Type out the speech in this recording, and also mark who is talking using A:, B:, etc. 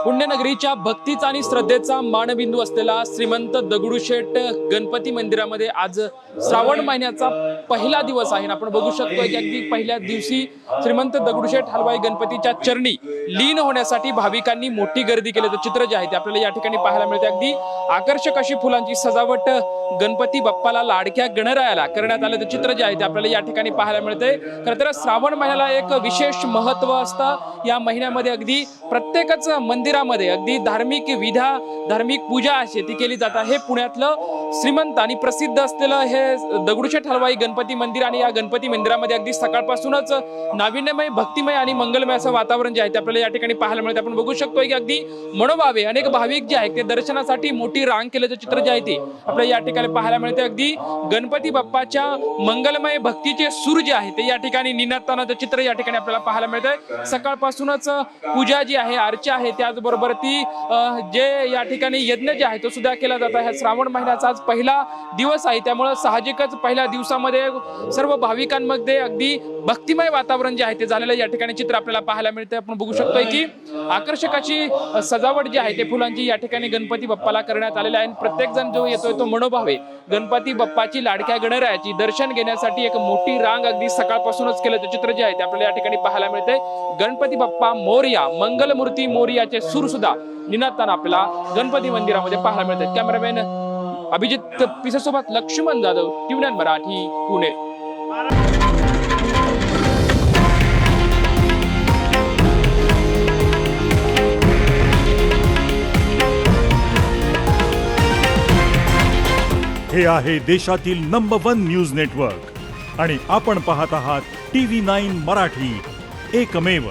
A: पुण्यनगरीच्या भक्तीचा आणि श्रद्धेचा मानबिंदू असलेला श्रीमंत दगडूशेठ गणपती मंदिरामध्ये आज श्रावण महिन्याचा पहिला दिवस आहे. आपण बघू शकतो की अगदी पहिल्या दिवशी श्रीमंत दगडूशेठ हलवाई गणपतीच्या चरणी लीन होण्यासाठी भाविकांनी मोठी गर्दी केल्याचं चित्र जे आहे ते आपल्याला या ठिकाणी पाहायला मिळते. अगदी आकर्षक अशी फुलांची सजावट गणपती बाप्पाला लाडक्या गणरायाला करण्यात आल्याचं चित्र जे आहे ते आपल्याला या ठिकाणी पाहायला मिळते. खरं तर श्रावण महिन्याला एक विशेष महत्व असतं. या महिन्यामध्ये अगदी प्रत्येकच मंदिरामध्ये अगदी धार्मिक विधा धार्मिक पूजा अशी ती केली जाते. हे पुण्यातलं श्रीमंत आणि प्रसिद्ध असलेलं हे दगडूशेठ हलवाई गणपती मंदिर आणि या गणपती मंदिरामध्ये अगदी सकाळपासूनच नाविन्यमय भक्तिमय आणि मंगलमय असं वातावरण जे आहे ते आपल्याला या ठिकाणी पाहायला मिळते. आपण बघू शकतो की अगदी मनोभावे अनेक भाविक जे आहेत ते दर्शनासाठी मोठी रांग केल्याचं चित्र जे आहे ते आपल्याला या ठिकाणी पाहायला मिळते. अगदी गणपती बाप्पाच्या मंगलमय भक्तीचे सूर जे आहे ते या ठिकाणी निनादतानाचं चित्र या ठिकाणी आपल्याला पाहायला मिळतंय. सकाळपासूनच पूजा जी आहे अर्चा आहे त्याचबरोबर ती जे या ठिकाणी यज्ञ जे आहे तो सुद्धा केला जात आहे. श्रावण महिन्याचा आज पहिला दिवस आहे त्यामुळे साहजिकच पहिल्या दिवसामध्ये सर्व भाविकांमध्ये अगदी भक्तिमय वातावरण जे आहे ते झालेलं या ठिकाणी चित्र आपल्याला पाहायला मिळते. आपण बघू शकतोय की आकर्षक अशी सजावट जी आहे ते फुलांची या ठिकाणी गणपती बाप्पाला करण्यात आलेली आहे. प्रत्येक जण जो येतोय तो मनोभावे गणपती बाप्पाची लाडक्या गणरायाची दर्शन घेण्यासाठी एक मोठी रांग अगदी सकाळपासूनच केल्याचं चित्र जे आहे ते आपल्याला या ठिकाणी पाहायला मिळते. गणपती बाप्पा मोरया मंगलमूर्ती मोरयाचे सूर सुद्धा निनादताना आपल्याला गणपती मंदिरामध्ये पाहायला मिळतात. कॅमेरामॅन अभिजित पिसेसोबत लक्ष्मण जाधव, TVN मराठी, पुणे.
B: हे आहे देशातील नंबर 1 न्यूज नेटवर्क आणि आपण पाहत आहात TV9 मराठी, एकमेव.